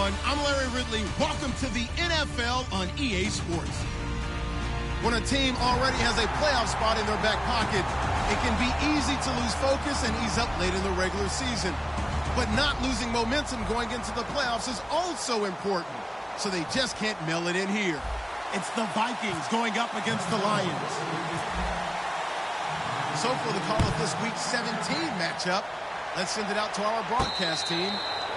everyone. I'm Larry Ridley. Welcome to the NFL on EA Sports. When a team already has a playoff spot in their back pocket, it can be easy to lose focus and ease up late in the regular season. But not losing momentum going into the playoffs is also important, so they just can't mail it in here. It's the Vikings going up against the Lions. So for the call of this Week 17 matchup, let's send it out to our broadcast team,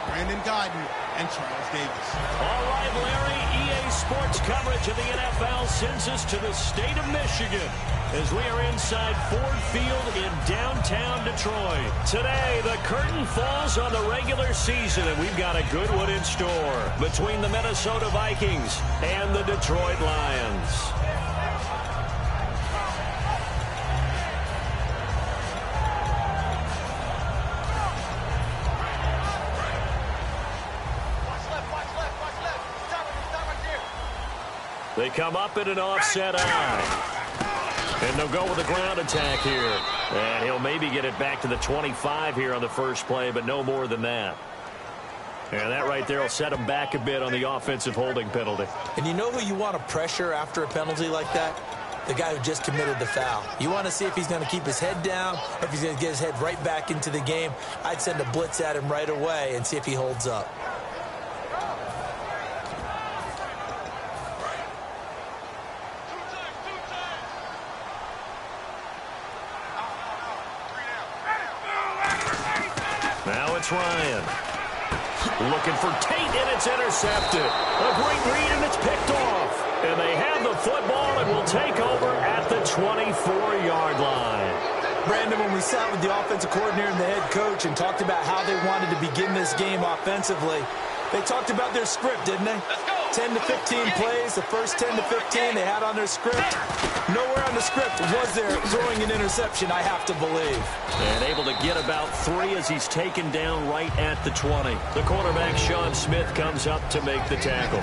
Brandon Guyton and Charles Davis. All right, Larry, EA Sports coverage of the NFL sends us to the state of Michigan as we are inside Ford Field in downtown Detroit. Today, the curtain falls on the regular season, and we've got a good one in store between the Minnesota Vikings and the Detroit Lions. They come up in an offset eye. And they'll go with a ground attack here. And he'll maybe get it back to the 25 here on the first play, but no more than that. And that right there will set him back a bit on the offensive holding penalty. And you know who you want to pressure after a penalty like that? The guy who just committed the foul. You want to see if he's going to keep his head down or if he's going to get his head right back into the game. I'd send a blitz at him right away and see if he holds up. Now it's Ryan. Looking for Tate, and it's intercepted. A great read, and it's picked off. And they have the football and will take over at the 24-yard line. Brandon, when we sat with the offensive coordinator and the head coach and talked about how they wanted to begin this game offensively, they talked about their script, didn't they? 10 to 15 plays, the first 10 to 15 they had on their script. Nowhere on the script was there throwing an interception, I have to believe. And able to get about 3 as he's taken down right at the 20. The quarterback, Sean Smith, comes up to make the tackle.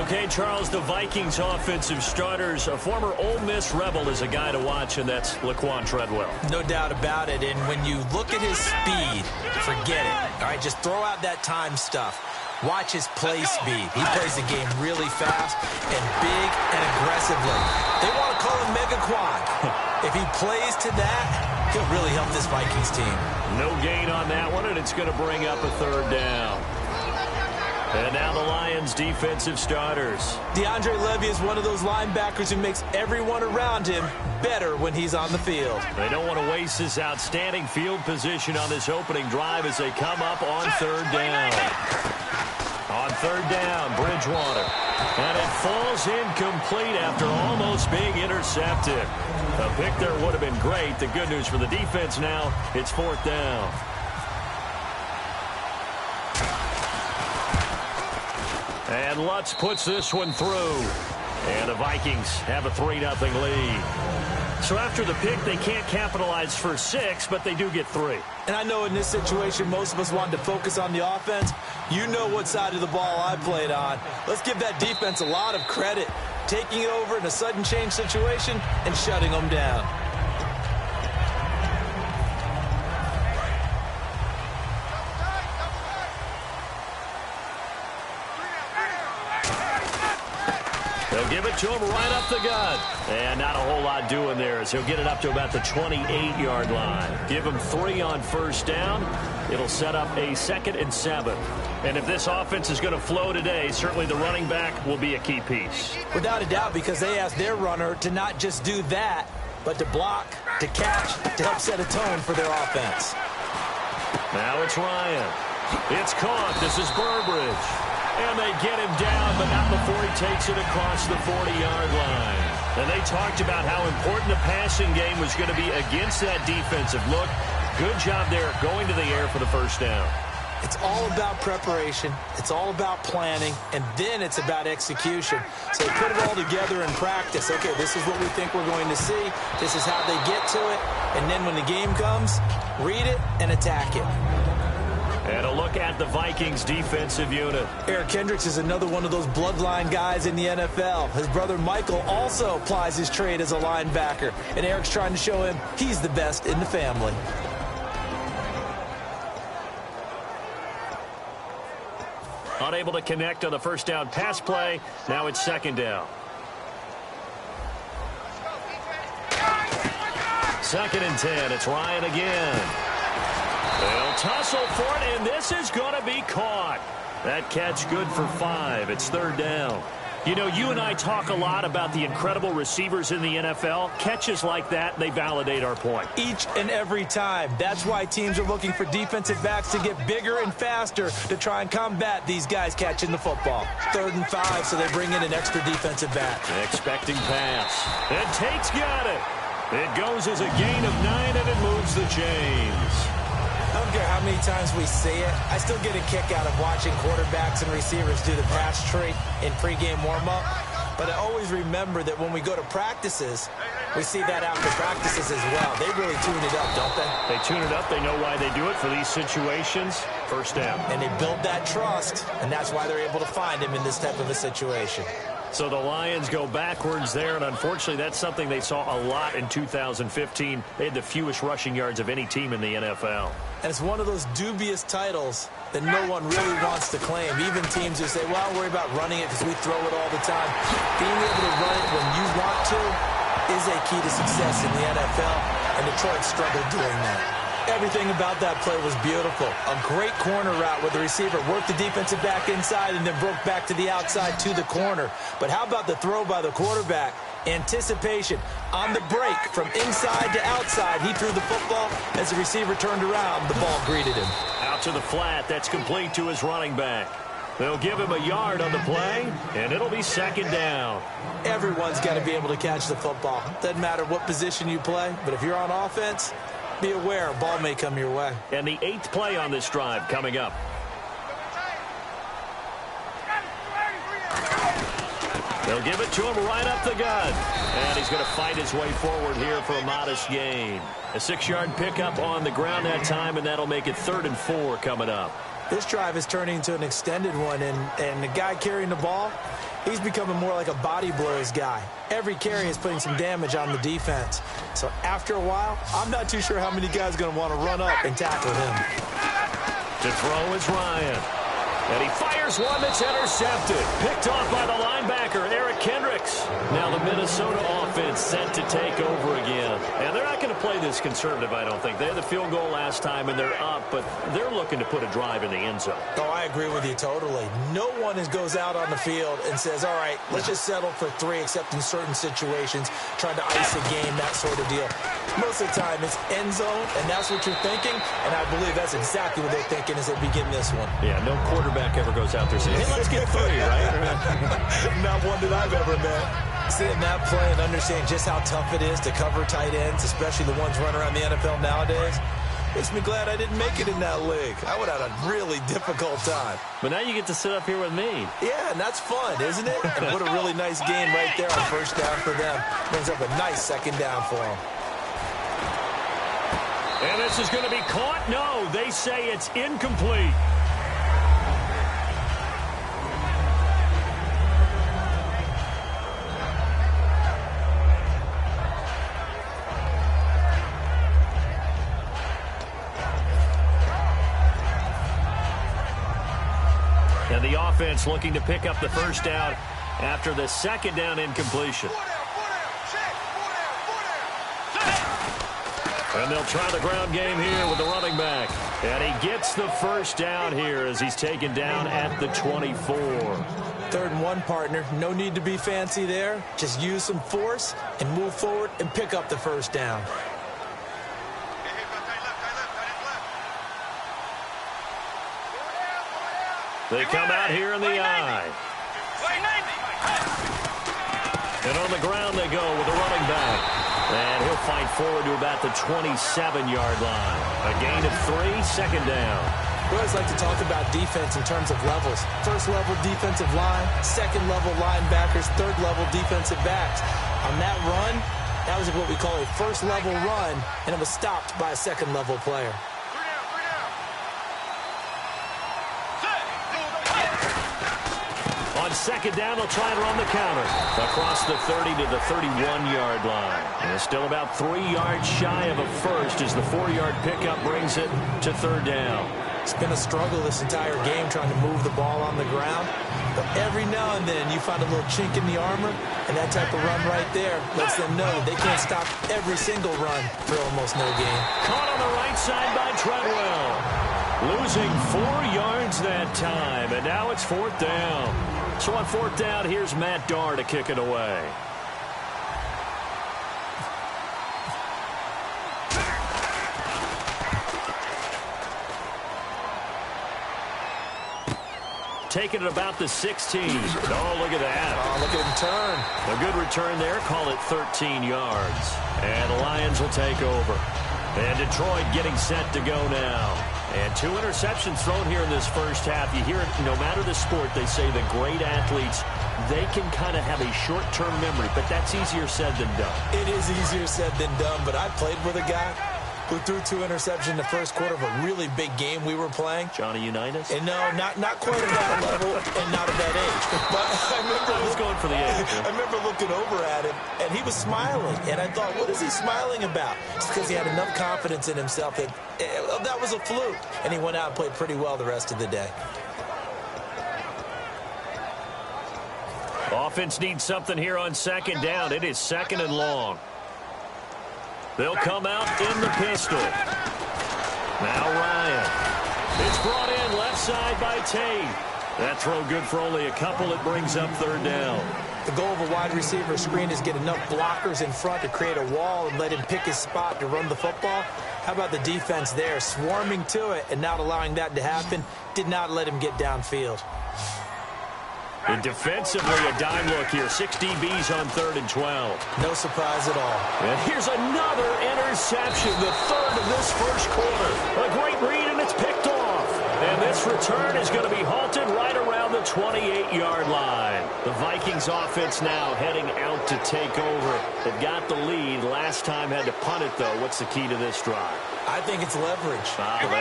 Okay, Charles, the Vikings offensive starters, a former Ole Miss Rebel is a guy to watch, and that's Laquan Treadwell. No doubt about it, and when you look at his speed, forget it. All right, just throw out that time stuff. Watch his play speed. He plays the game really fast and big and aggressively. They want to call him Megaquan. If he plays to that, he'll really help this Vikings team. No gain on that one, and it's going to bring up a third down. And now the Lions' defensive starters. DeAndre Levy is one of those linebackers who makes everyone around him better when he's on the field. They don't want to waste this outstanding field position on this opening drive as they come up on third down. On third down, Bridgewater. And it falls incomplete after almost being intercepted. A pick there would have been great. The good news for the defense now, it's fourth down. And Lutz puts this one through. And the Vikings have a 3-0 lead. So after the pick, they can't capitalize for 6, but they do get 3. And I know in this situation, most of us wanted to focus on the offense. You know what side of the ball I played on. Let's give that defense a lot of credit. Taking it over in a sudden change situation and shutting them down. They'll give it to him right up the gut. And not a whole lot doing there as he'll get it up to about the 28-yard line. Give him 3 on first down. It'll set up a 2nd and 7. And if this offense is going to flow today, certainly the running back will be a key piece. Without a doubt, because they asked their runner to not just do that, but to block, to catch, to help set a tone for their offense. Now it's Ryan. It's caught. This is Burbridge. And they get him down, but not before he takes it across the 40-yard line. And they talked about how important the passing game was going to be against that defensive look. Good job there going to the air for the first down. It's all about preparation. It's all about planning. And then it's about execution. So they put it all together in practice. Okay, this is what we think we're going to see. This is how they get to it. And then when the game comes, read it and attack it. And a look at the Vikings defensive unit. Eric Kendricks is another one of those bloodline guys in the NFL. His brother Michael also applies his trade as a linebacker. And Eric's trying to show him he's the best in the family. Unable to connect on the first down pass play. Now it's second down. Second and 10. It's Ryan again. They'll tussle for it, and this is going to be caught. That catch good for 5. It's third down. You know, you and I talk a lot about the incredible receivers in the NFL. Catches like that, they validate our point. Each and every time. That's why teams are looking for defensive backs to get bigger and faster to try and combat these guys catching the football. Third and 5, so they bring in an extra defensive back. Expecting pass. And Tate's got it. It goes as a gain of 9, and it moves the chains. I don't care how many times we see it. I still get a kick out of watching quarterbacks and receivers do the pass tree in pregame warm-up. But I always remember that when we go to practices, we see that after practices as well. They really tune it up, don't they? They tune it up. They know why they do it for these situations. First down. And they build that trust, and that's why they're able to find him in this type of a situation. So the Lions go backwards there, and unfortunately that's something they saw a lot in 2015. They had the fewest rushing yards of any team in the NFL. And it's one of those dubious titles that no one really wants to claim. Even teams who say, well, don't worry about running it because we throw it all the time. Being able to run it when you want to is a key to success in the NFL, and Detroit struggled doing that. Everything about that play was beautiful. A great corner route where the receiver worked the defensive back inside and then broke back to the outside to the corner. But how about the throw by the quarterback? Anticipation on the break from inside to outside. He threw the football. As the receiver turned around, the ball greeted him. Out to the flat. That's complete to his running back. They'll give him a yard on the play, and it'll be second down. Everyone's got to be able to catch the football. Doesn't matter what position you play, but if you're on offense, be aware a ball may come your way. And the 8th play on this drive coming up. They'll give it to him right up the gut. And he's going to fight his way forward here for a modest gain. A 6-yard pickup on the ground that time, and that'll make it 3rd and 4 coming up. This drive is turning into an extended one, and the guy carrying the ball, he's becoming more like a body blows guy. Every carry is putting some damage on the defense. So after a while, I'm not too sure how many guys are going to want to run up and tackle him. To throw is Ryan. And he fires one that's intercepted. Picked off by the linebacker, Eric Kendricks. Now the Minnesota offense set to take over again. And they're not going to play this conservative, I don't think. They had the field goal last time, and they're up, but they're looking to put a drive in the end zone. Oh, I agree with you totally. No one goes out on the field and says, all right, let's just settle for 3, except in certain situations, trying to ice a game, that sort of deal. Most of the time, it's end zone, and that's what you're thinking, and I believe that's exactly what they're thinking as they begin this one. Yeah, no quarterback ever goes out there saying, hey, let's get 3, right? Not one that I've ever met. Seeing that play and understanding just how tough it is to cover tight ends, especially the ones running around the NFL nowadays, makes me glad I didn't make it in that league. I would have had a really difficult time. But now you get to sit up here with me. Yeah, and that's fun, isn't it? And what a really nice game right there on first down for them. Brings up a nice second down for them. And this is going to be caught. No, they say it's incomplete. And the offense looking to pick up the first down after the second down incompletion. And they'll try the ground game here with the running back. And he gets the first down here as he's taken down at the 24. 3rd and 1, partner. No need to be fancy there. Just use some force and move forward and pick up the first down. They come out here in the eye. And on the ground they go with the running back. And he'll fight forward to about the 27-yard line. A gain of 3, second down. We always like to talk about defense in terms of levels. 1st level defensive line, 2nd level linebackers, 3rd level defensive backs. On that run, that was what we call a 1st level run, and it was stopped by a 2nd level player. On second down, they'll try and run the counter across the 30 to the 31-yard line. And it's still about 3 yards shy of a first as the 4-yard pickup brings it to 3rd down. It's been a struggle this entire game trying to move the ball on the ground. But every now and then you find a little chink in the armor, and that type of run right there lets them know they can't stop every single run for almost no gain. Caught on the right side by Treadwell. Losing 4 yards that time, and now it's 4th down. So on 4th down, here's Matt Darr to kick it away. Taking it about the 16. Oh, look at that. Oh, look at him turn. A good return there. Call it 13 yards. And the Lions will take over. And Detroit getting set to go now. And 2 interceptions thrown here in this first half. You hear it, no matter the sport, they say the great athletes, they can kind of have a short-term memory, but that's easier said than done. It is easier said than done, but I played with a guy who threw 2 interceptions in the first quarter of a really big game we were playing. Johnny Unitas? And no, not quite at that level and not at that age. But I was going for the age. I remember looking over at him, and he was smiling. And I thought, what is he smiling about? It's because he had enough confidence in himself that that was a fluke. And he went out and played pretty well the rest of the day. Offense needs something here on 2nd down. It is 2nd and long. They'll come out in the pistol. Now Ryan. It's brought in left side by Tate. That throw good for only a couple. It brings up 3rd down. The goal of a wide receiver screen is get enough blockers in front to create a wall and let him pick his spot to run the football. How about the defense there, swarming to it and not allowing that to happen? Did not let him get downfield. And defensively, a dime look here. 6 DBs on 3rd and 12. No surprise at all. And here's another interception, the 3rd of this first quarter. A great read, and it's picked off. And this return is going to be halted right around the 28-yard line. The Vikings offense now heading out to take over. They've got the lead. Last time had to punt it, though. What's the key to this drive? I think it's leverage.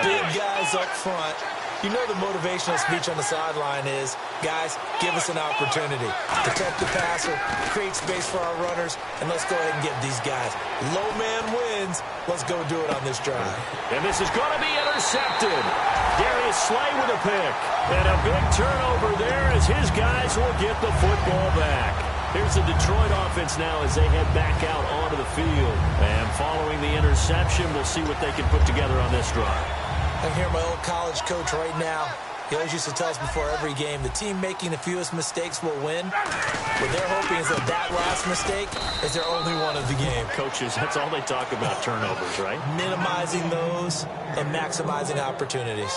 Big guys up front. You know the motivational speech on the sideline is, guys, give us an opportunity. Protect the passer, create space for our runners, and let's go ahead and get these guys. Low man wins. Let's go do it on this drive. And this is going to be intercepted. Darius Slay with a pick. And a big turnover there as his guys will get the football back. Here's the Detroit offense now as they head back out onto the field. And following the interception, we'll see what they can put together on this drive. I hear my old college coach right now. He always used to tell us before every game, the team making the fewest mistakes will win. What they're hoping is that last mistake is their only one of the game. Coaches, that's all they talk about, turnovers, right? Minimizing those and maximizing opportunities.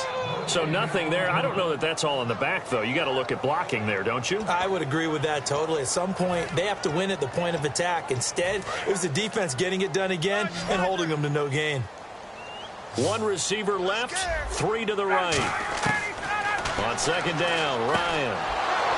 So nothing there. I don't know that that's all in the back, though. You got to look at blocking there, don't you? I would agree with that totally. At some point, they have to win at the point of attack. Instead, it was the defense getting it done again and holding them to no gain. 1 receiver left, 3 to the right. On 2nd down, Ryan.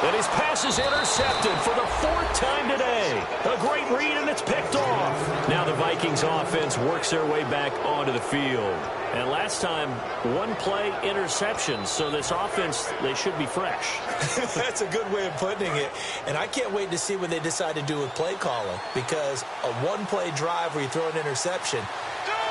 And his pass is intercepted for the 4th time today. A great read, and it's picked off. Now the Vikings offense works their way back onto the field. And last time, 1 play interception. So this offense, they should be fresh. That's a good way of putting it. And I can't wait to see what they decide to do with play calling. Because a 1-play drive where you throw an interception,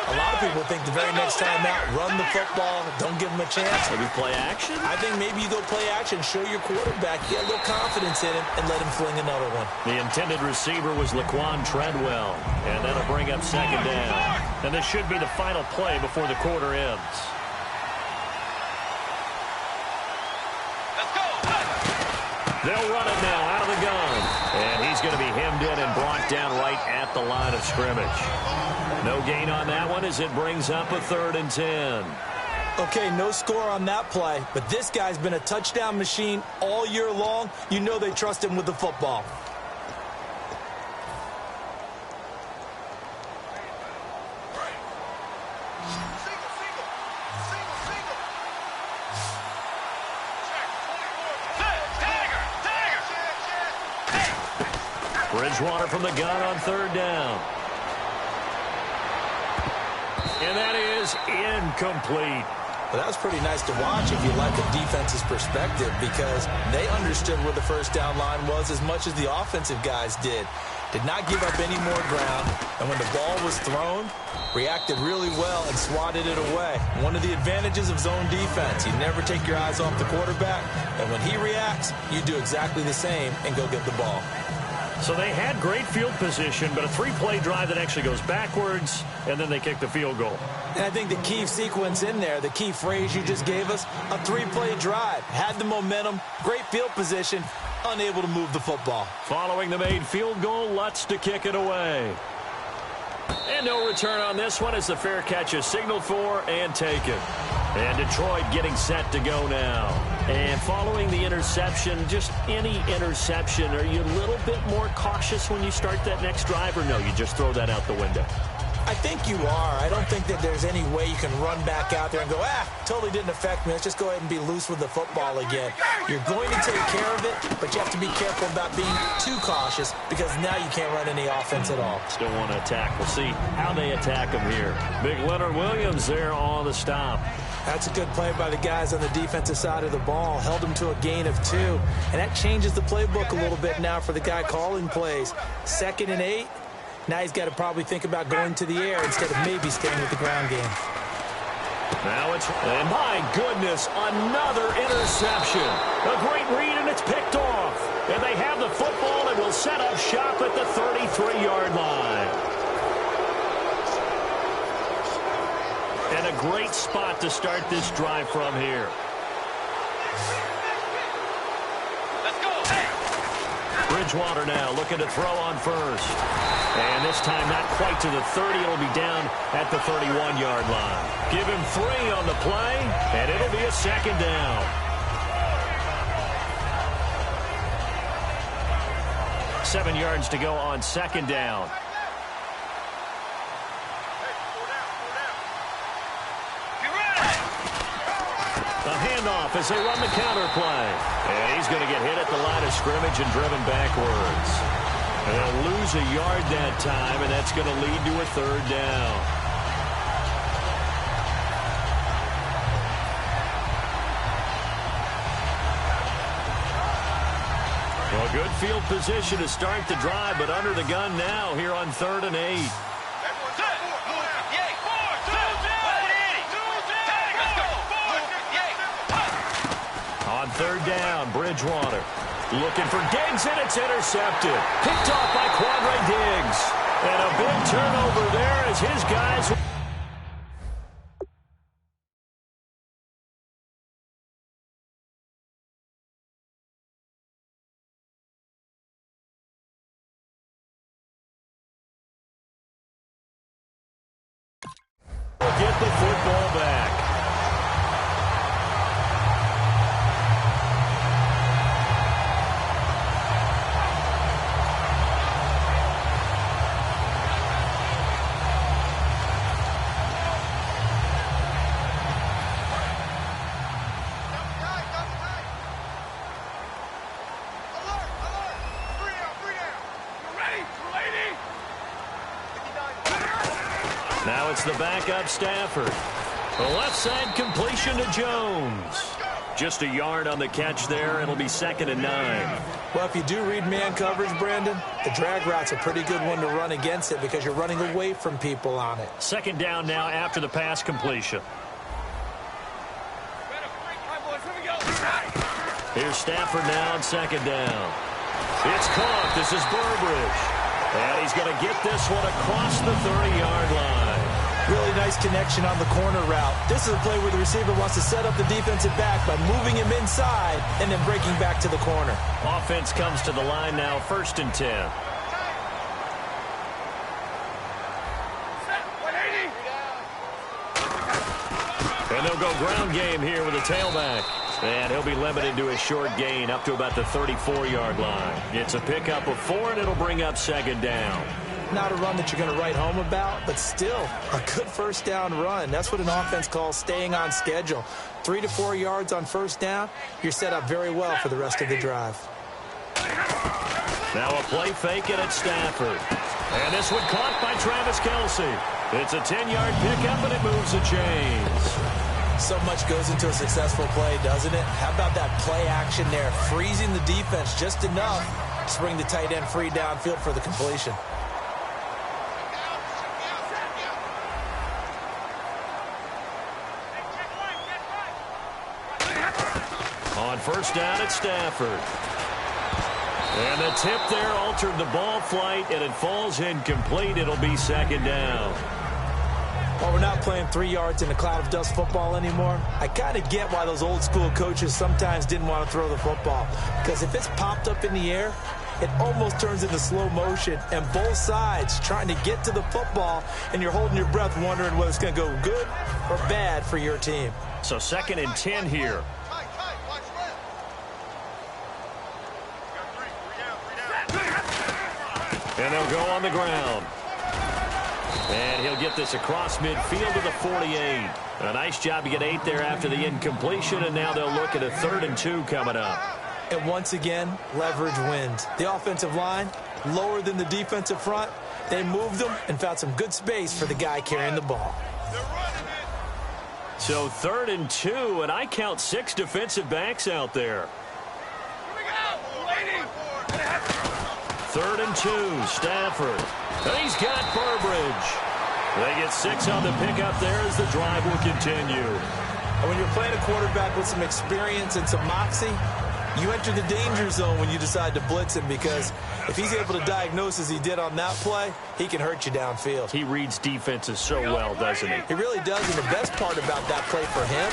a lot of people think the very next time out, run the football, don't give them a chance. Maybe play action? I think maybe you go play action, show your quarterback, get a little confidence in him, and let him fling another one. The intended receiver was Laquan Treadwell, and that'll bring up 2nd down. And this should be the final play before the quarter ends. They'll run it now out of the gun. And he's going to be hemmed in and brought down right at the line of scrimmage. No gain on that one as it brings up a 3rd and 10. Okay, no score on that play, but this guy's been a touchdown machine all year long. You know they trust him with the football. Bridgewater from the gun on 3rd down. And that is incomplete. But that was pretty nice to watch if you like the defense's perspective, because they understood where the first down line was as much as the offensive guys did. Did not give up any more ground, and when the ball was thrown, reacted really well and swatted it away. One of the advantages of zone defense, you never take your eyes off the quarterback, and when he reacts, you do exactly the same and go get the ball. So they had great field position, but a three-play drive that actually goes backwards, and then they kick the field goal. And I think the key sequence in there, the key phrase you just gave us, a three-play drive. Had the momentum, great field position, unable to move the football. Following the made field goal, Lutz to kick it away. And no return on this one as the fair catch is signaled for and taken. And Detroit getting set to go now. And following the interception, just any interception, are you a little bit more cautious when you start that next drive, or no, you just throw that out the window? I think you are. I don't think that there's any way you can run back out there and go, totally didn't affect me. Let's just go ahead and be loose with the football again. You're going to take care of it, but you have to be careful about being too cautious, because now you can't run any offense at all. Still want to attack. We'll see how they attack him here. Big Leonard Williams there on the stop. That's a good play by the guys on the defensive side of the ball. Held him to a gain of 2. And that changes the playbook a little bit now for the guy calling plays. 2nd and 8. Now he's got to probably think about going to the air instead of maybe staying with the ground game. Now it's, and my goodness, another interception. A great read, and it's picked off. And they have the football and will set up shop at the 33-yard line. And a great spot to start this drive from here. Let's go. Bridgewater now looking to throw on first. And this time not quite to the 30. It'll be down at the 31-yard line. Give him 3 on the play, and it'll be a 2nd down. 7 yards to go on 2nd down. The handoff as they run the counter play. And he's going to get hit at the line of scrimmage and driven backwards. And they'll lose a yard that time, and that's going to lead to a 3rd down. Well, good field position to start the drive, but under the gun now here on 3rd and 8. On 3rd down, Bridgewater looking for Diggs, and it's intercepted. Picked off by Quandre Diggs. And a big turnover there as his guys will get the football back. Now it's the backup Stafford. The left side completion to Jones. Just a yard on the catch there. It'll be 2nd and 9. Well, if you do read man coverage, Brandon, the drag route's a pretty good one to run against it because you're running away from people on it. 2nd down now after the pass completion. Here's Stafford now on 2nd down. It's caught. This is Burbridge. And he's going to get this one across the 30-yard line. Really nice connection on the corner route. This is a play where the receiver wants to set up the defensive back by moving him inside and then breaking back to the corner. Offense comes to the line now, 1st and 10. And they'll go ground game here with a tailback. And he'll be limited to a short gain up to about the 34-yard line. It's a pickup of 4, and it'll bring up 2nd down. Not a run that you're going to write home about, but still a good 1st down run. That's what an offense calls staying on schedule. 3 to 4 yards on 1st down, you're set up very well for the rest of the drive. Now a play fake it at Stafford. And this one caught by Travis Kelce. It's a 10-yard pickup, and it moves the chains. So much goes into a successful play, doesn't it? How about that play action there, freezing the defense just enough to bring the tight end free downfield for the completion. On first down at Stafford. And the tip there altered the ball flight, and it falls incomplete. It'll be second down. Well, we're not playing 3 yards in a cloud of dust football anymore. I kind of get why those old school coaches sometimes didn't want to throw the football. Because if it's popped up in the air, it almost turns into slow motion. And both sides trying to get to the football, and you're holding your breath wondering whether it's going to go good or bad for your team. So 2nd and 10 here. And they'll go on the ground. And he'll get this across midfield to the 48. A nice job to get 8 there after the incompletion, and now they'll look at a 3rd and 2 coming up. And once again, leverage wins. The offensive line, lower than the defensive front. They moved them and found some good space for the guy carrying the ball. So 3rd and 2, and I count 6 defensive backs out there. 3rd and 2, Stafford. And he's got Burbridge. They get 6 on the pickup there as the drive will continue. And when you're playing a quarterback with some experience and some moxie, you enter the danger zone when you decide to blitz him, because if he's able to diagnose as he did on that play, he can hurt you downfield. He reads defenses so well, doesn't he? He really does, and the best part about that play for him,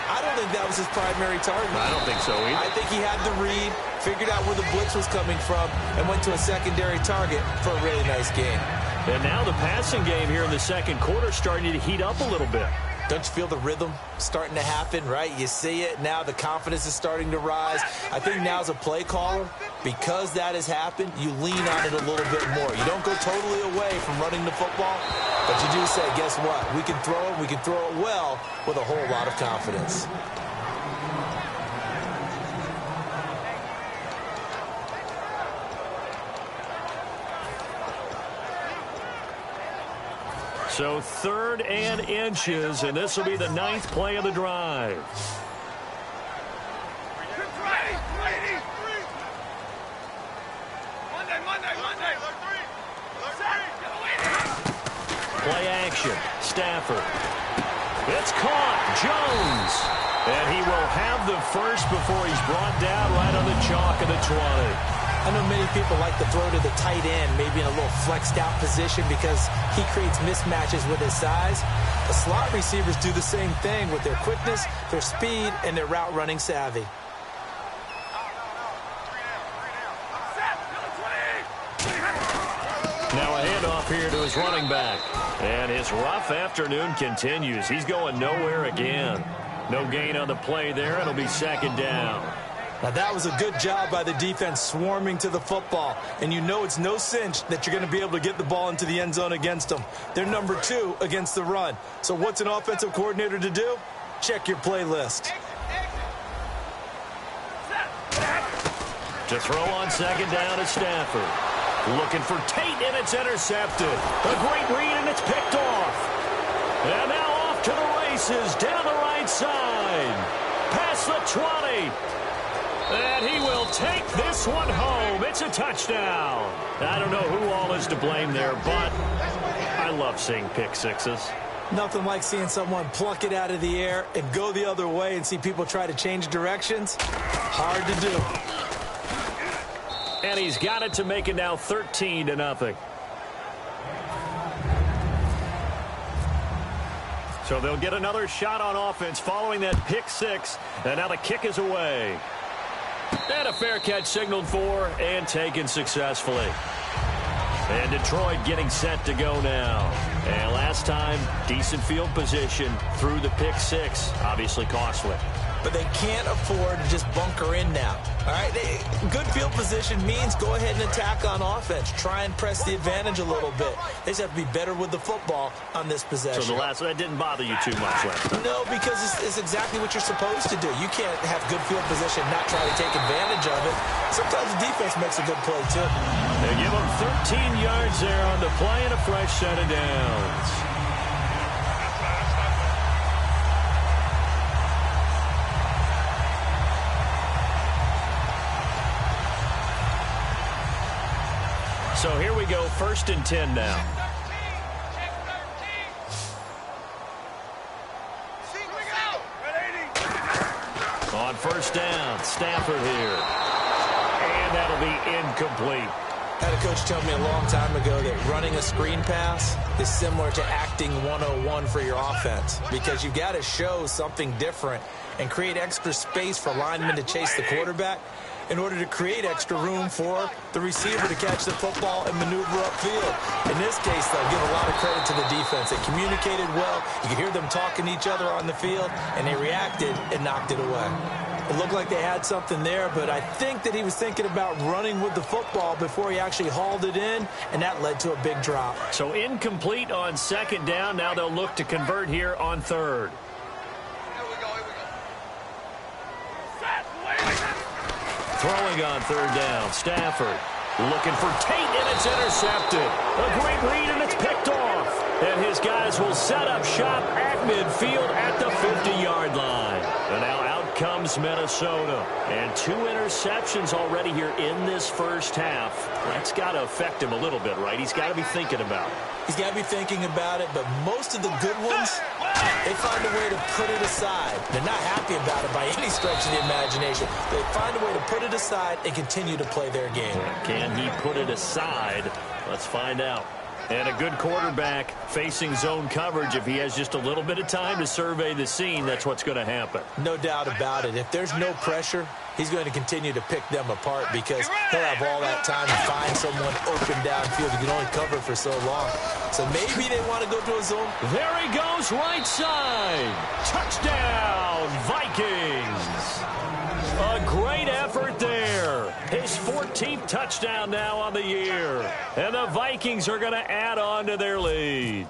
I don't think that was his primary target. I don't think so either. I think he had the read, figured out where the blitz was coming from, and went to a secondary target for a really nice game. And now the passing game here in the 2nd quarter starting to heat up a little bit. Don't you feel the rhythm starting to happen, right? You see it. Now the confidence is starting to rise. I think now as a play caller, because that has happened, you lean on it a little bit more. You don't go totally away from running the football, but you do say, guess what? We can throw it. We can throw it well with a whole lot of confidence. So 3rd and inches, and this will be the 9th play of the drive. Play action, Stafford. It's caught, Jones. And he will have the first before he's brought down right on the chalk of the 20. I know many people like to throw to the tight end, maybe in a little flexed out position because he creates mismatches with his size. The slot receivers do the same thing with their quickness, their speed, and their route running savvy. Now a handoff here to his running back. And his rough afternoon continues. He's going nowhere again. No gain on the play there. It'll be 2nd down. Now that was a good job by the defense swarming to the football. And you know it's no cinch that you're going to be able to get the ball into the end zone against them. They're number 2 against the run. So what's an offensive coordinator to do? Check your playlist. To throw on 2nd down is Stafford. Looking for Tate, and it's intercepted. A great read, and it's picked off. And now off to the races down the right side. Past the 20. And he will take this one home. It's a touchdown. I don't know who all is to blame there, but I love seeing pick sixes. Nothing like seeing someone pluck it out of the air and go the other way and see people try to change directions. Hard to do. And he's got it to make it now 13-0. So they'll get another shot on offense following that pick six. And now the kick is away. And a fair catch signaled for and taken successfully. And Detroit getting set to go now. And last time, decent field position through the pick six. Obviously costly. But they can't afford to just bunker in now. All right, good field position means go ahead and attack on offense. Try and press the advantage a little bit. They just have to be better with the football on this possession. So the last that didn't bother you too much last time? No, because it's exactly what you're supposed to do. You can't have good field position, not try to take advantage of it. Sometimes the defense makes a good play, too. They give them 13 yards there on the play and a fresh set of downs. So here we go, 1st and 10 now. On 1st down, Stafford here. And that'll be incomplete. I had a coach tell me a long time ago that running a screen pass is similar to acting 101 for your offense, because you've got to show something different and create extra space for linemen to chase the quarterback in order to create extra room for the receiver to catch the football and maneuver upfield. In this case, they'll give a lot of credit to the defense. They communicated well. You could hear them talking to each other on the field, and they reacted and knocked it away. It looked like they had something there, but I think that he was thinking about running with the football before he actually hauled it in, and that led to a big drop. So incomplete on 2nd down. Now they'll look to convert here on 3rd. Throwing on 3rd down, Stafford looking for Tate, and it's intercepted. A great read, and it's picked off. And his guys will set up shop at midfield at the 50-yard line. And now out comes Minnesota. And 2 interceptions already here in this 1st half. That's got to affect him a little bit, right? He's got to be thinking about it. He's got to be thinking about it, but most of the good ones, they find a way to put it aside. They're not happy about it by any stretch of the imagination. They find a way to put it aside and continue to play their game. Can he put it aside? Let's find out. And a good quarterback facing zone coverage. If he has just a little bit of time to survey the scene, that's what's going to happen. No doubt about it. If there's no pressure, he's going to continue to pick them apart because he'll have all that time to find someone open downfield. He can only cover for so long. So maybe they want to go to a zone. There he goes, right side. Touchdown, Vikings. A great effort there. His 14th touchdown now on the year. And the Vikings are going to add on to their lead.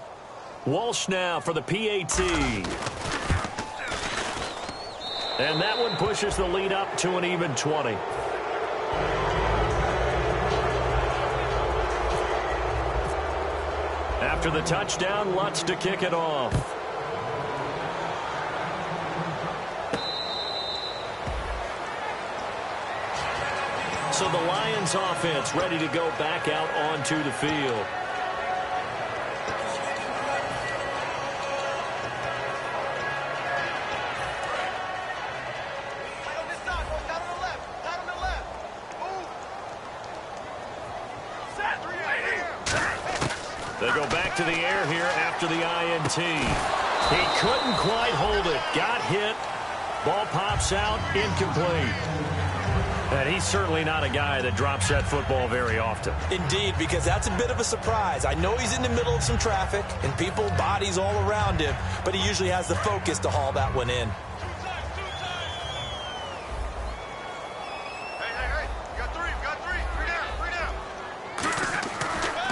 Walsh now for the PAT. And that one pushes the lead up to an even 20. After the touchdown, Lutz to kick it off. So the Lions offense ready to go back out onto the field. They go back to the air here after the INT. He couldn't quite hold it. Got hit. Ball pops out. Incomplete. And he's certainly not a guy that drops that football very often. Indeed, because that's a bit of a surprise. I know he's in the middle of some traffic and people, bodies all around him, but he usually has the focus to haul that one in.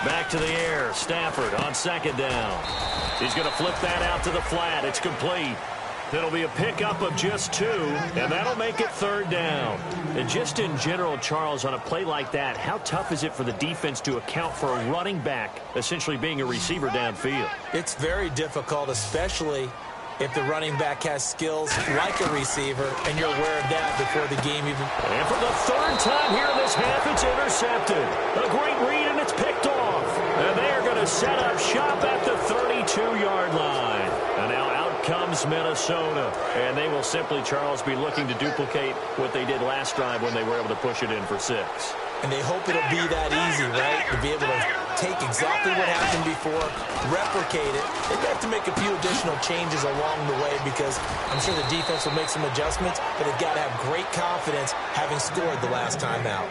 Back to the air. Stafford on 2nd down. He's going to flip that out to the flat. It's complete. It'll be a pickup of just 2, and that'll make it 3rd down. And just in general, Charles, on a play like that, how tough is it for the defense to account for a running back essentially being a receiver downfield? It's very difficult, especially if the running back has skills like a receiver, and you're aware of that before the game even. And for the 3rd time here in this half, it's intercepted. A great read, and it's picked off. And they're going to set up shop at the 32-yard line. And now out comes Minnesota. And they will simply, Charles, be looking to duplicate what they did last drive when they were able to push it in for 6. And they hope it'll be that easy, right? To be able to take exactly what happened before, replicate it. They have to make a few additional changes along the way because I'm sure the defense will make some adjustments, but they've got to have great confidence having scored the last time out.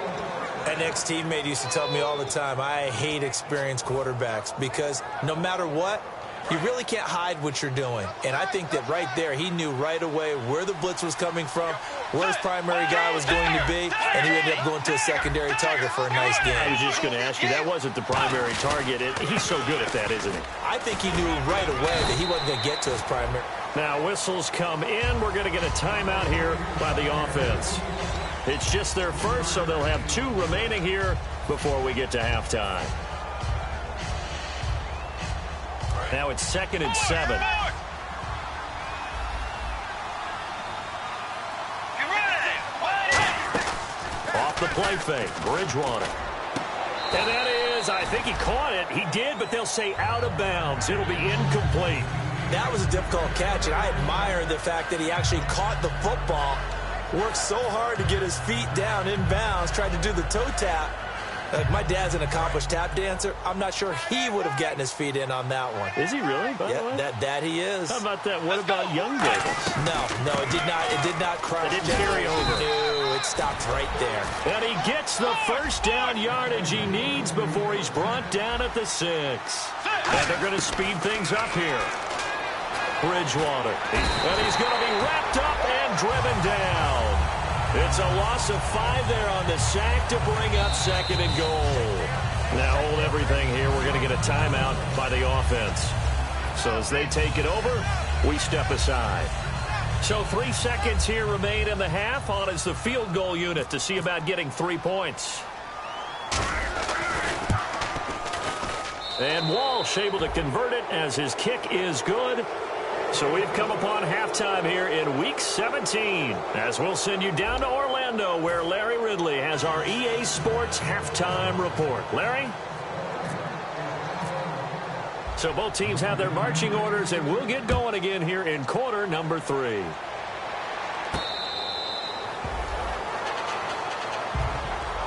An ex-teammate used to tell me all the time, I hate experienced quarterbacks because no matter what, you really can't hide what you're doing. And I think that right there, he knew right away where the blitz was coming from, where his primary guy was going to be, and he ended up going to a secondary target for a nice game. I was just going to ask you, that wasn't the primary target. He's so good at that, isn't he? I think he knew right away that he wasn't going to get to his primary. Now whistles come in. We're going to get a timeout here by the offense. It's just their first, so they'll have 2 remaining here before we get to halftime. Now it's 2nd and 7. Off the play fake, Bridgewater. And that is, I think he caught it. He did, but they'll say out of bounds. It'll be incomplete. That was a difficult catch, and I admire the fact that he actually caught the football, worked so hard to get his feet down in bounds, tried to do the toe tap. My dad's an accomplished tap dancer. I'm not sure he would have gotten his feet in on that one. Is he really, by the way? That he is. How about that? What about young Davis? No, it did not crush. It didn't carry over. No, it stopped right there. And he gets the first down yardage he needs before he's brought down at the 6. And they're going to speed things up here. Bridgewater. And he's going to be wrapped up and driven down. It's a loss of 5 there on the sack to bring up 2nd and goal. Now hold everything here. We're going to get a timeout by the offense. So as they take it over, we step aside. So 3 seconds here remain in the half. On is the field goal unit to see about getting 3 points. And Walsh able to convert it as his kick is good. So we've come upon halftime here in Week 17, as we'll send you down to Orlando, where Larry Ridley has our EA Sports halftime report. Larry? So both teams have their marching orders, and we'll get going again here in quarter number 3.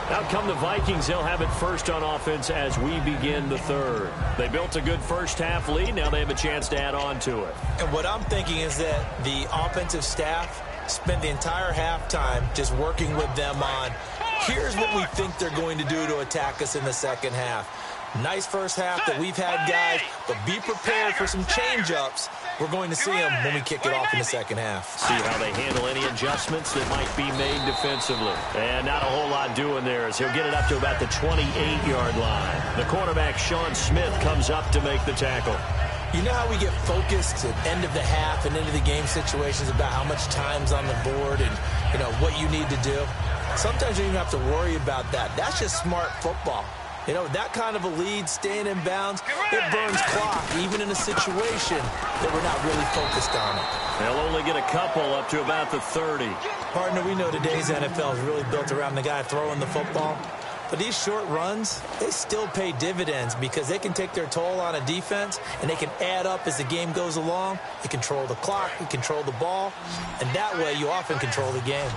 Out come the Vikings. They'll have it first on offense as we begin the 3rd. They built a good first-half lead. Now they have a chance to add on to it. And what I'm thinking is that the offensive staff spent the entire halftime just working with them on, here's what we think they're going to do to attack us in the second half. Nice first half that we've had, guys, but be prepared for some change-ups. We're going to see them when we kick it off in the second half. See how they handle any adjustments that might be made defensively. And not a whole lot doing there as he'll get it up to about the 28-yard line. The cornerback, Sean Smith, comes up to make the tackle. You know how we get focused at end of the half and into the game situations about how much time's on the board and, you know, what you need to do? Sometimes you don't even have to worry about that. That's just smart football. You know, that kind of a lead, staying in bounds, it burns clock, even in a situation that we're not really focused on it. They'll only get a couple up to about the 30. Partner, we know today's NFL is really built around the guy throwing the football. But these short runs, they still pay dividends because they can take their toll on a defense, and they can add up as the game goes along. You control the clock, you control the ball, and that way you often control the game.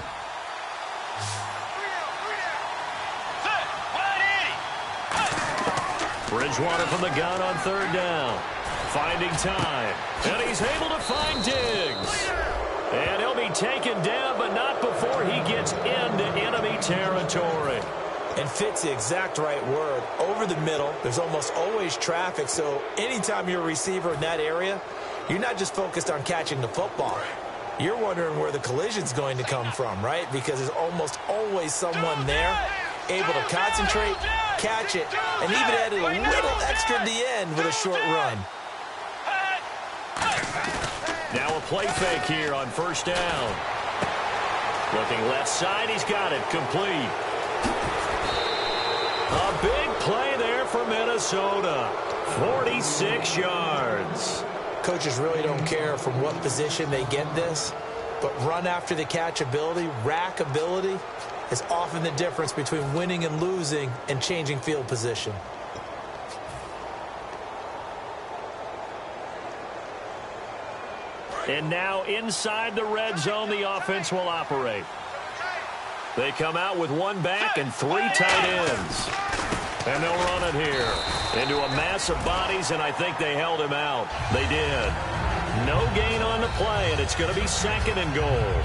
Bridgewater from the gun on 3rd down. Finding time. And he's able to find Diggs. And he'll be taken down, but not before he gets into enemy territory. And fit's the exact right word. Over the middle, there's almost always traffic, so anytime you're a receiver in that area, you're not just focused on catching the football. You're wondering where the collision's going to come from, right? Because there's almost always someone there able to concentrate, catch it, and even add a little extra at the end with a short run. Now a play fake here on 1st down. Looking left side, he's got it complete. A big play there for Minnesota. 46 yards. Coaches really don't care from what position they get this, but run after the catch ability, rack ability, is often the difference between winning and losing and changing field position. And now inside the red zone, the offense will operate. They come out with 1 back and 3 tight ends. And they'll run it here into a mass of bodies, and I think they held him out. They did. No gain on the play, and it's going to be 2nd and goal.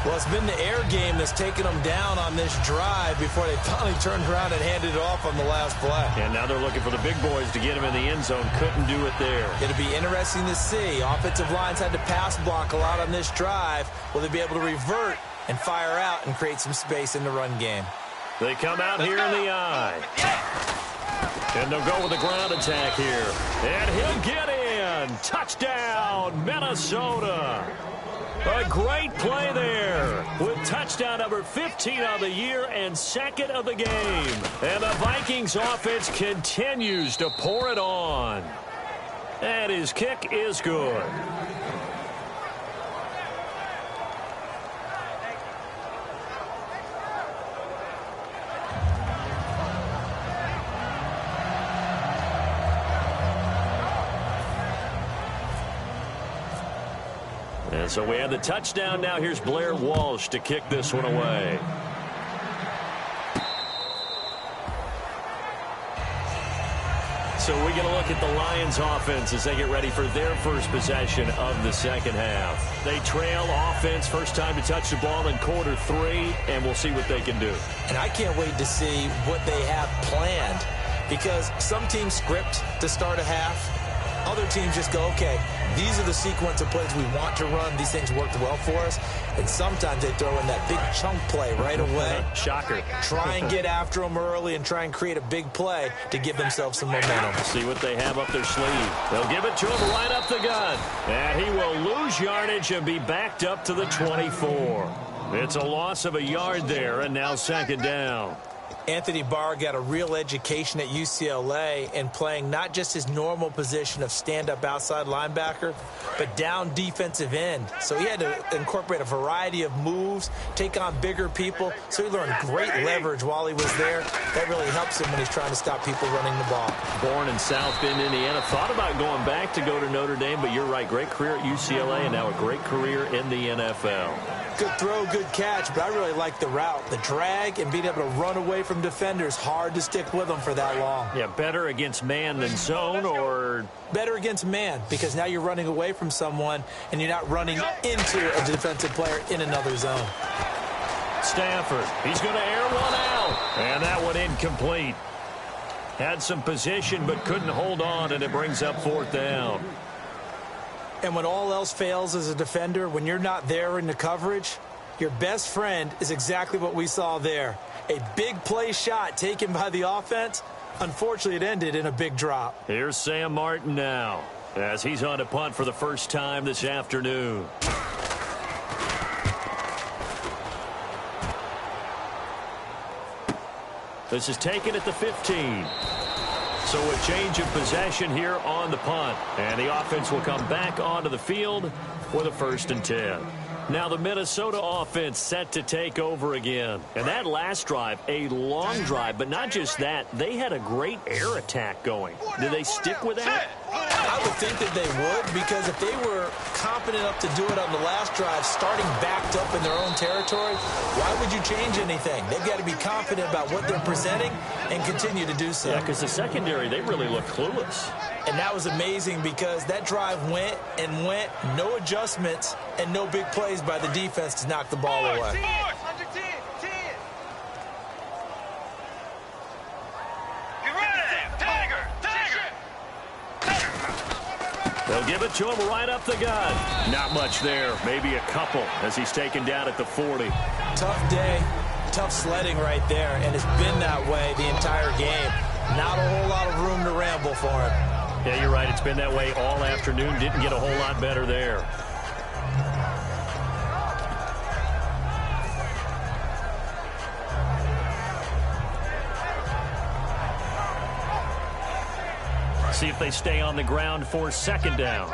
Well, it's been the air game that's taken them down on this drive before they finally turned around and handed it off on the last play. And now they're looking for the big boys to get him in the end zone. Couldn't do it there. It'll be interesting to see. Offensive lines had to pass block a lot on this drive. Will they be able to revert and fire out and create some space in the run game? They come out here in the eye. And they'll go with the ground attack here. And he'll get in. Touchdown, Minnesota. A great play there with touchdown number 15 of the year and 2nd of the game. And the Vikings offense continues to pour it on. And his kick is good. And so we have the touchdown. Now here's Blair Walsh to kick this one away. So we get a look at the Lions offense as they get ready for their first possession of the second half. They trail offense, first time to touch the ball in quarter 3, and we'll see what they can do. And I can't wait to see what they have planned, because some teams script to start a half. Other teams just go, okay, these are the sequence of plays we want to run. These things worked well for us. And sometimes they throw in that big chunk play right away. Shocker. Try and get after them early and try and create a big play to give themselves some momentum. See what they have up their sleeve. They'll give it to him right up the gut. And he will lose yardage and be backed up to the 24. It's a loss of a yard there, and now second down. Anthony Barr got a real education at UCLA in playing not just his normal position of stand-up outside linebacker, but down defensive end. So he had to incorporate a variety of moves, take on bigger people. So he learned great leverage while he was there. That really helps him when he's trying to stop people running the ball. Born in South Bend, Indiana. Thought about going back to go to Notre Dame, but you're right. Great career at UCLA and now a great career in the NFL. Good throw, good catch, but I really like the route. The drag and being able to run away from defenders, hard to stick with them for that long. Yeah, better against man than zone, or? Better against man, because now you're running away from someone and you're not running into a defensive player in another zone. Stafford, he's going to air one out, and that one incomplete. Had some position but couldn't hold on, and it brings up fourth down. And when all else fails as a defender, when you're not there in the coverage, your best friend is exactly what we saw there. A big play shot taken by the offense. Unfortunately, it ended in a big drop. Here's Sam Martin now as he's on to punt for the first time this afternoon. This is taken at the 15. So a change of possession here on the punt. And the offense will come back onto the field for the 1st and 10. Now the Minnesota offense set to take over again. And that last drive, a long drive, but not just that. They had a great air attack going. Do they stick with that? I would think that they would, because if they were confident enough to do it on the last drive, starting backed up in their own territory, why would you change anything? They've got to be confident about what they're presenting and continue to do so. Yeah, because the secondary, they really look clueless. And that was amazing, because that drive went and went, no adjustments and no big plays by the defense to knock the ball away. They'll give it to him right up the gut. Not much there. Maybe a couple as he's taken down at the 40. Tough day. Tough sledding right there. And it's been that way the entire game. Not a whole lot of room to ramble for him. Yeah, you're right. It's been that way all afternoon. Didn't get a whole lot better there. See if they stay on the ground for second down.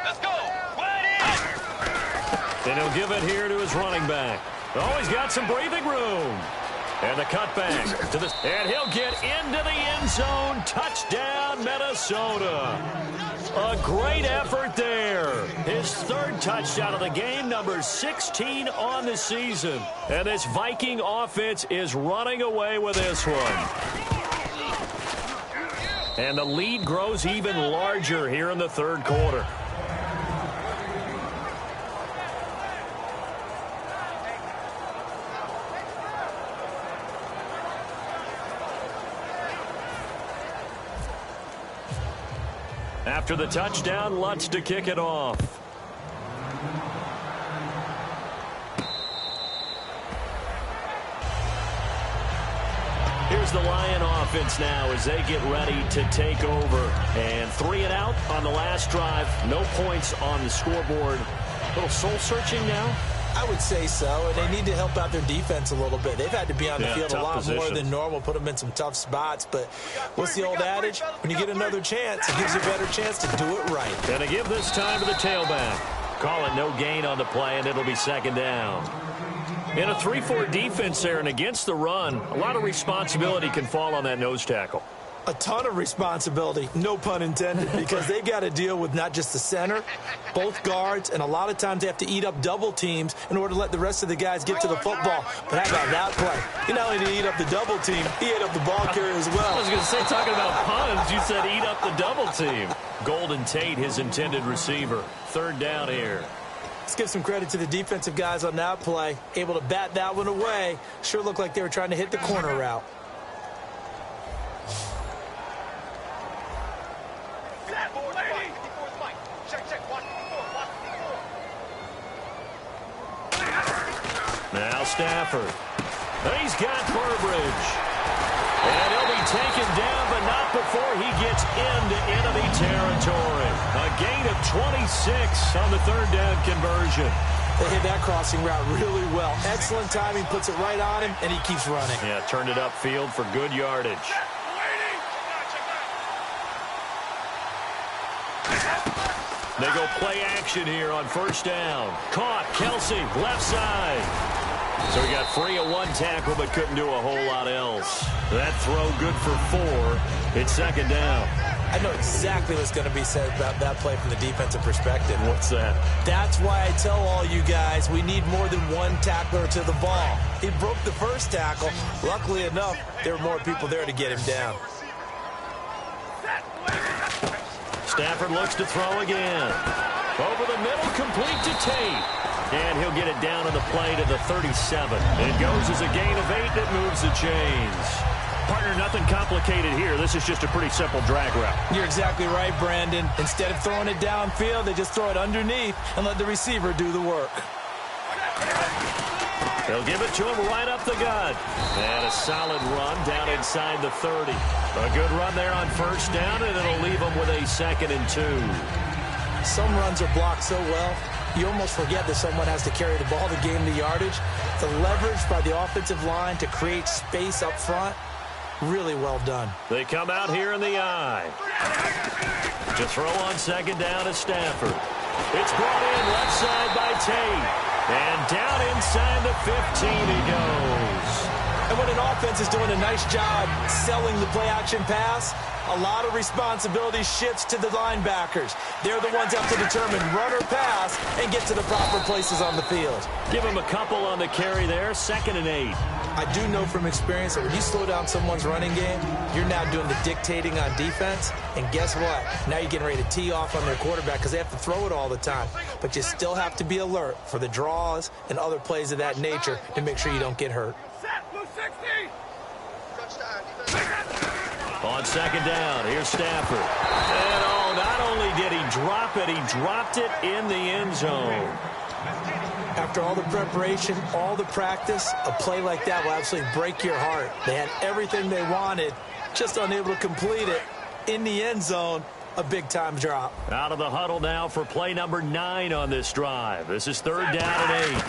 Let's go. And he'll give it here to his running back. Oh, he's got some breathing room. And the cutback to the, and he'll get into the end zone. Touchdown, Minnesota. A great effort there. His 3rd touchdown of the game, number 16 on the season. And this Viking offense is running away with this one. And the lead grows even larger here in the 3rd quarter. After the touchdown, Lutz to kick it off. Here's the Lion offense now as they get ready to take over. And 3 and out on the last drive. No points on the scoreboard. A little soul-searching now. I would say so, and they need to help out their defense a little bit. They've had to be on the field a lot more than normal, put them in some tough spots. But what's the old adage? When you get another chance, it gives you a better chance to do it right. And they give this time to the tailback. Call it no gain on the play, and it'll be second down. In a 3-4 defense there and against the run, a lot of responsibility can fall on that nose tackle. A ton of responsibility, no pun intended, because they've got to deal with not just the center, both guards, and a lot of times they have to eat up double teams in order to let the rest of the guys get to the football. But how about that play? He not only did he eat up the double team, he ate up the ball carrier as well. I was going to say, talking about puns, you said eat up the double team. Golden Tate, his intended receiver. Third down here. Let's give some credit to the defensive guys on that play. Able to bat that one away. Sure looked like they were trying to hit the corner route. Now Stafford. He's got Burbridge. And he'll be taken down, but not before he gets into enemy territory. A gain of 26 on the third down conversion. They hit that crossing route really well. Excellent timing, puts it right on him, and he keeps running. Yeah, turned it upfield for good yardage. They go play action here on first down. Caught, Kelsey, left side. So he got free of one tackle, but couldn't do a whole lot else. That throw good for 4. It's second down. I know exactly what's going to be said about that play from the defensive perspective. What's that? That's why I tell all you guys we need more than one tackler to the ball. He broke the first tackle. Luckily enough, there were more people there to get him down. Stafford looks to throw again. Over the middle, complete to Tate. And he'll get it down on the play to the 37. It goes as a gain of 8 that moves the chains. Partner, nothing complicated here. This is just a pretty simple drag route. You're exactly right, Brandon. Instead of throwing it downfield, they just throw it underneath and let the receiver do the work. They'll give it to him right up the gut. And a solid run down inside the 30. A good run there on first down, and it'll leave them with a 2nd and 2. Some runs are blocked so well, you almost forget that someone has to carry the ball to gain the yardage. The leverage by the offensive line to create space up front, really well done. They come out here in the I. To throw on second down is Stafford. It's brought in left side by Tate. And down inside the 15 he goes. And when an offense is doing a nice job selling the play-action pass, a lot of responsibility shifts to the linebackers. They're the ones that have to determine run or pass and get to the proper places on the field. Give him a couple on the carry there, 2nd and 8. I do know from experience that when you slow down someone's running game, you're now doing the dictating on defense. And guess what? Now you're getting ready to tee off on their quarterback because they have to throw it all the time. But you still have to be alert for the draws and other plays of that nature to make sure you don't get hurt. On second down, here's Stafford. And oh, not only did he drop it, he dropped it in the end zone. After all the preparation, all the practice, a play like that will absolutely break your heart. They had everything they wanted, just unable to complete it. In the end zone, a big-time drop. Out of the huddle now for play number 9 on this drive. This is third down and 8.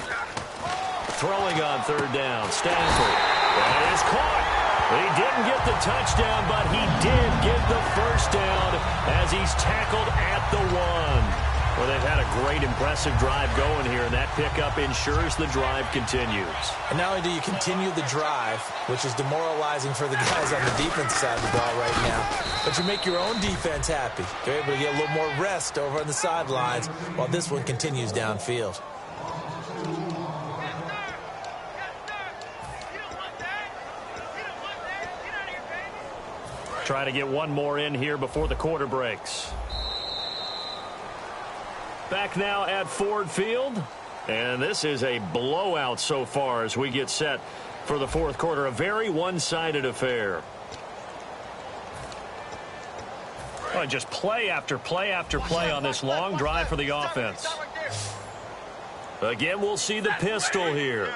Throwing on third down, Stafford. And it's caught. He didn't get the touchdown, but he did get the first down as he's tackled at the 1. Well, they've had a great, impressive drive going here, and that pickup ensures the drive continues. And not only do you continue the drive, which is demoralizing for the guys on the defense side of the ball right now, but you make your own defense happy. They're able to get a little more rest over on the sidelines while this one continues downfield. Try to get one more in here before the quarter breaks. Back now at Ford Field. And this is a blowout so far as we get set for the fourth quarter. A very one-sided affair. Oh, just play after play after play on this long drive for the offense. Again, we'll see the pistol here.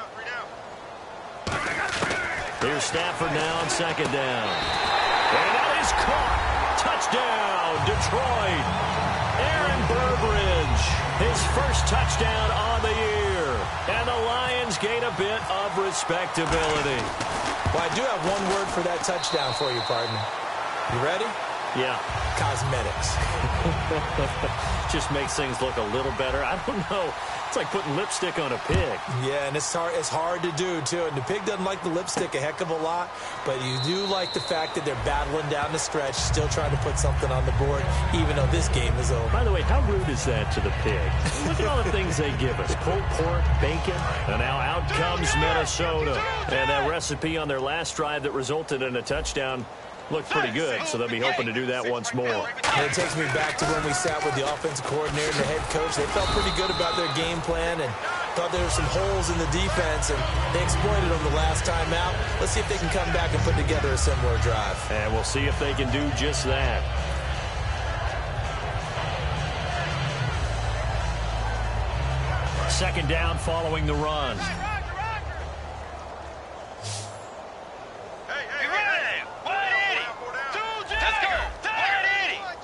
Here's Stafford now on second down. And that is caught. Touchdown, Detroit. Aaron Burbridge, his first touchdown on the year. And the Lions gain a bit of respectability. Well, I do have one word for that touchdown for you, partner. You ready? Yeah. Cosmetics. Just makes things look a little better. I don't know. It's like putting lipstick on a pig. Yeah, and it's hard to do, too. And the pig doesn't like the lipstick a heck of a lot, but you do like the fact that they're battling down the stretch, still trying to put something on the board, even though this game is over. By the way, how rude is that to the pig? Look at all the things they give us. Pulled pork, bacon, and now out comes Minnesota. And that recipe on their last drive that resulted in a touchdown looked pretty good, so they'll be hoping to do that once more. And it takes me back to when we sat with the offensive coordinator and the head coach. They felt pretty good about their game plan and thought there were some holes in the defense, and they exploited them the last time out. Let's see if they can come back and put together a similar drive. And we'll see if they can do just that. Second down following the run.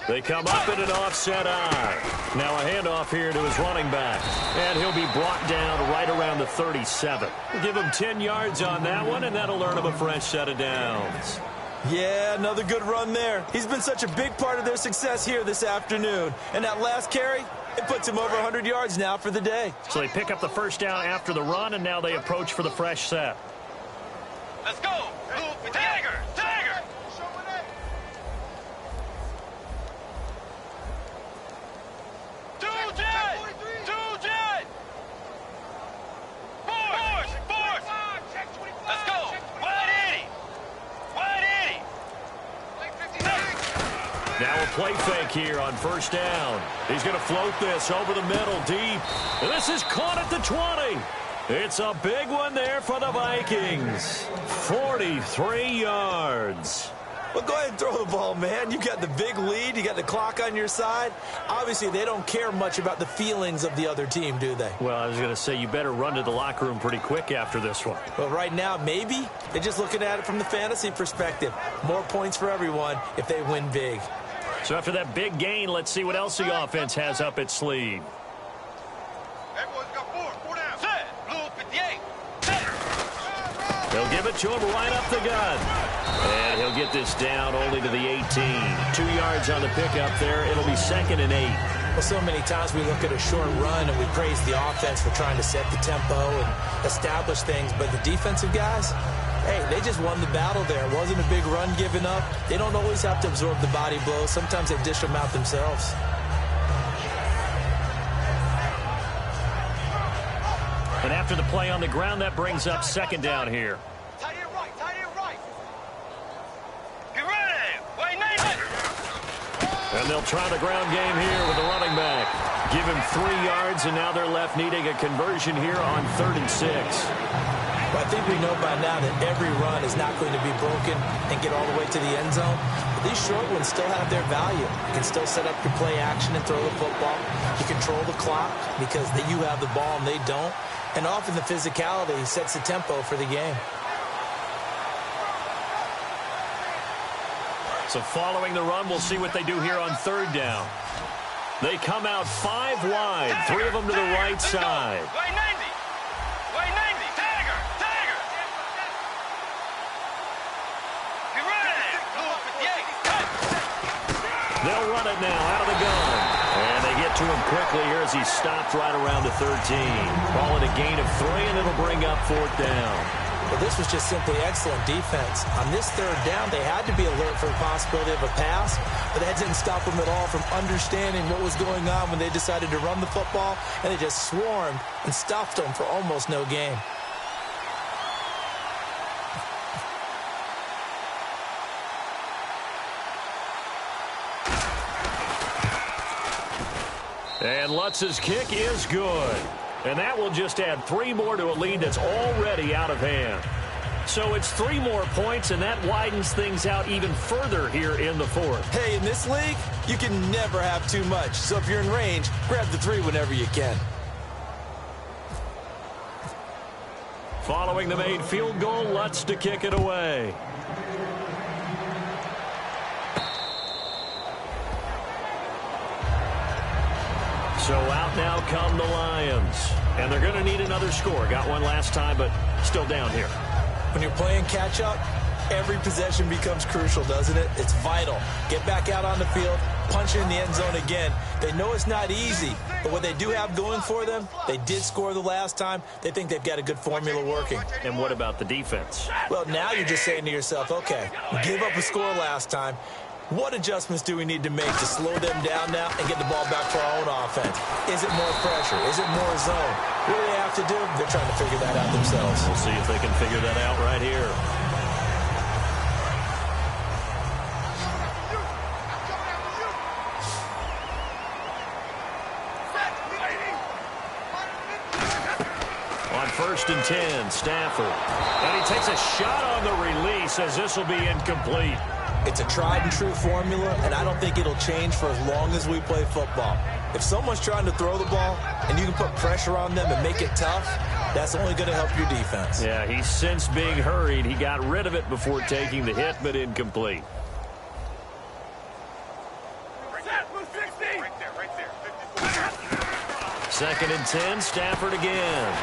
They come up in an offset eye. Now a handoff here to his running back. And he'll be brought down right around the 37. Give him 10 yards on that one, and that'll earn him a fresh set of downs. Yeah, another good run there. He's been such a big part of their success here this afternoon. And that last carry, it puts him over 100 yards now for the day. So they pick up the first down after the run, and now they approach for the fresh set. Let's go. Tiger. Now a play fake here on first down. He's going to float this over the middle deep. And this is caught at the 20. It's a big one there for the Vikings. 43 yards. Well, go ahead and throw the ball, man. You got the big lead. You got the clock on your side. Obviously, they don't care much about the feelings of the other team, do they? Well, I was going to say, you better run to the locker room pretty quick after this one. Well, right now, maybe. They're just looking at it from the fantasy perspective. More points for everyone if they win big. So after that big gain, let's see what else the offense has up its sleeve. Everyone's got four down. Set. Blue 58. Set. They'll give it to him right up the gun. And he'll get this down only to the 18. 2 yards on the pickup there. It'll be 2nd and 8. Well, so many times we look at a short run and we praise the offense for trying to set the tempo and establish things. But the defensive guys, hey, they just won the battle there. It wasn't a big run given up. They don't always have to absorb the body blows. Sometimes they dish them out themselves. And after the play on the ground, that brings up 2nd down here. Tight end right. Get ready. Wait, Nathan. And they'll try the ground game here with the running back. Give him 3 yards, and now they're left needing a conversion here on 3rd and 6. Well, I think we know by now that every run is not going to be broken and get all the way to the end zone. But these short ones still have their value. You can still set up your play action and throw the football. You control the clock because you have the ball and they don't. And often the physicality sets the tempo for the game. So following the run, we'll see what they do here on 3rd down. They come out 5 wide, 3 of them to the right side. Wait, 90. Tiger. Get ready. Blue 58. They'll run it now out of the gun. And they get to him quickly here as he stopped right around the 13. Call it a gain of 3, and it'll bring up 4th down. Well, this was just simply excellent defense. On this 3rd down, they had to be alert for the possibility of a pass, but that didn't stop them at all from understanding what was going on when they decided to run the football, and they just swarmed and stuffed them for almost no gain. And Lutz's kick is good. And that will just add 3 more to a lead that's already out of hand. So it's 3 more points, and that widens things out even further here in the 4th. Hey, in this league, you can never have too much. So if you're in range, grab the 3 whenever you can. Following the made field goal, Lutz to kick it away. So out now come the Lions. And they're going to need another score. Got one last time, but still down here. When you're playing catch-up, Every possession becomes crucial, doesn't it? It's vital. Get back out on the field, punch in the end zone again. They know it's not easy, but what they do have going for them, they did score the last time. They think they've got a good formula working. And what about the defense? Well, now you're just saying to yourself, okay, we gave up a score last time. What adjustments do we need to make to slow them down now and get the ball back for our own offense? Is it more pressure? Is it more zone? What do they have to do? They're trying to figure that out themselves. We'll see if they can figure that out right here. On 1st and 10, Stafford. And he takes a shot on the release as this will be incomplete. It's a tried and true formula, and I don't think it'll change for as long as we play football. If someone's trying to throw the ball and you can put pressure on them and make it tough, that's only going to help your defense. Yeah, he sensed being hurried. He got rid of it before taking the hit, but incomplete. Second and 10, Stafford again.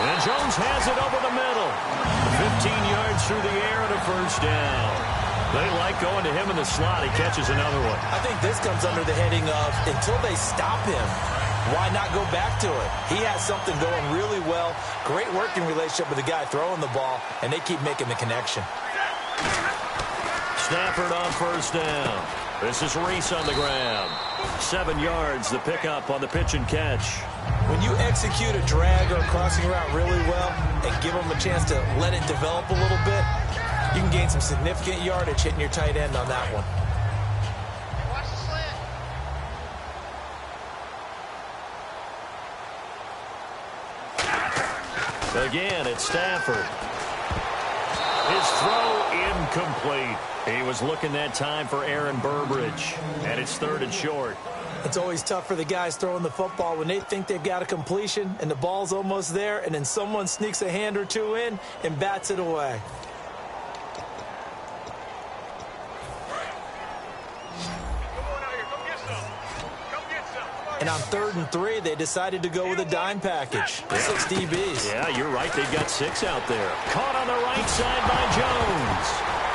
And Jones has it over the middle. 15 yards through the air and a first down. They like going to him in the slot. He catches another one. I think this comes under the heading of until they stop him, why not go back to it? He has something going really well. Great working relationship with the guy throwing the ball, and they keep making the connection. Stafford on first down. This is Reese on the ground. 7 yards, the pickup on the pitch and catch. When you execute a drag or a crossing route really well and give them a chance to let it develop a little bit, you can gain some significant yardage hitting your tight end on that one. Again, it's Stafford. His throw incomplete. He was looking that time for Aaron Burbridge. And it's 3rd and short. It's always tough for the guys throwing the football when they think they've got a completion and the ball's almost there, and then someone sneaks a hand or two in and bats it away. And on 3rd and 3, they decided to go with a dime package. 6 DBs. Yeah, you're right. They've got 6 out there. Caught on the right side by Jones.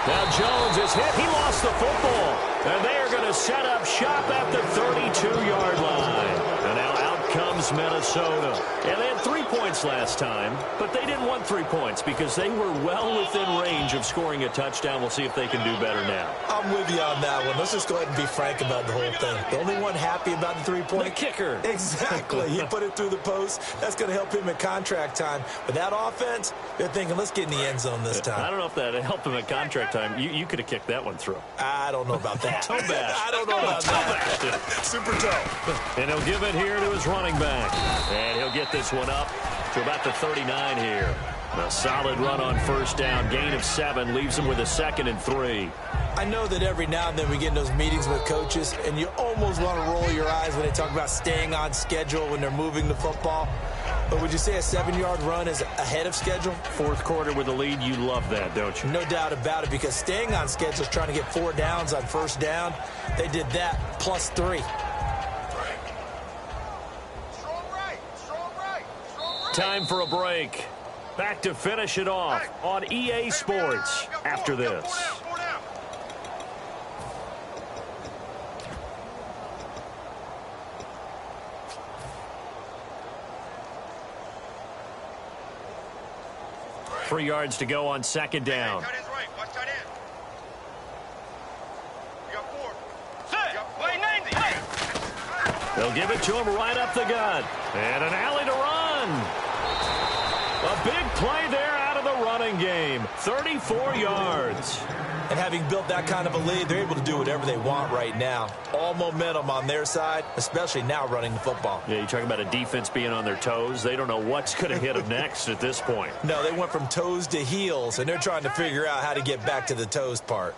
Now Jones is hit. He lost the football. And they are going to set up shop at the 32-yard line. And now out comes Minnesota. And they had 3 points last time, but they didn't want 3 points because they were well within range of scoring a touchdown. We'll see if they can do better now. I'm with you on that one. Let's just go ahead and be frank about the whole thing. The only one happy about the 3-point? The kicker. Exactly. He put it through the post. That's going to help him at contract time. But that offense, they're thinking, let's get in the end zone this time. I don't know if that helped him at contract time. You could have kicked that one through. I don't know about that. Toe bash. I don't know about that. Super toe. And he'll give it here to his running back. And he'll get this one up to about the 39 here. A solid run on first down. Gain of 7 leaves him with a 2nd and 3. I know that every now and then we get in those meetings with coaches, and you almost want to roll your eyes when they talk about staying on schedule when they're moving the football. But would you say a 7-yard run is ahead of schedule? 4th quarter with a lead, you love that, don't you? No doubt about it, because staying on schedule is trying to get 4 downs on first down. They did that plus 3. Time for a break. Back to finish it off on EA Sports after this. Three yards to go on 2nd down. They'll give it to him right up the gut. And an alley to run. A big play there out of the running game. 34 yards. And having built that kind of a lead, they're able to do whatever they want right now. All momentum on their side, especially now running the football. Yeah, you talk about a defense being on their toes. They don't know what's going to hit them next at this point. No, they went from toes to heels, and they're trying to figure out how to get back to the toes part.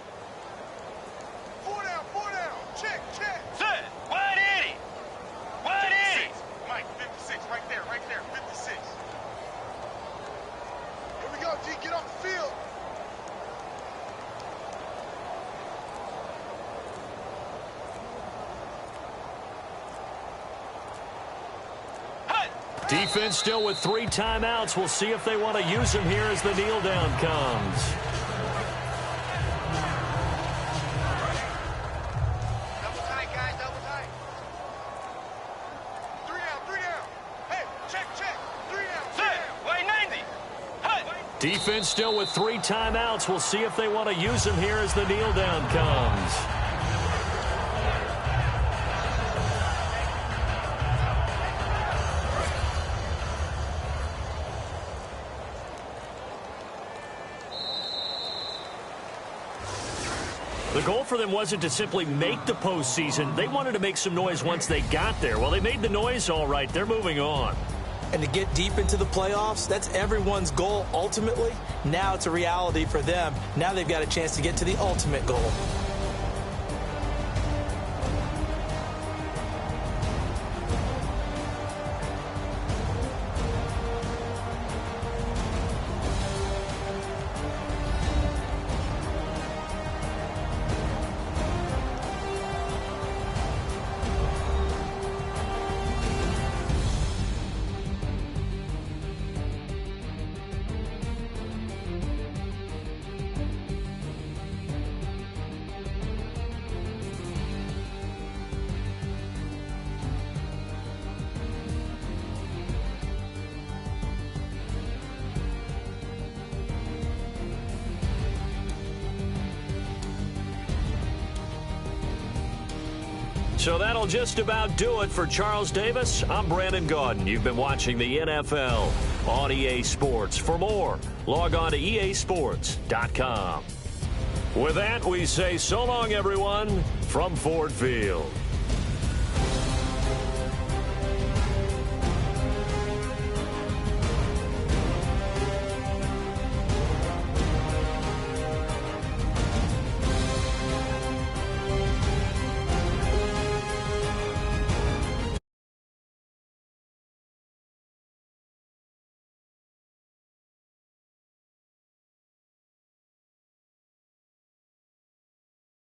Defense still with 3 timeouts. We'll see if they want to use them here as the kneel down comes. Defense still with 3 timeouts. We'll see if they want to use them here as the kneel down comes. The goal for them wasn't to simply make the postseason. They wanted to make some noise once they got there. Well, they made the noise all right. They're moving on. And to get deep into the playoffs, that's everyone's goal ultimately. Now it's a reality for them. Now they've got a chance to get to the ultimate goal. So that'll just about do it for Charles Davis. I'm Brandon Gaudin. You've been watching the NFL on EA Sports. For more, log on to easports.com. With that, we say so long, everyone, from Ford Field.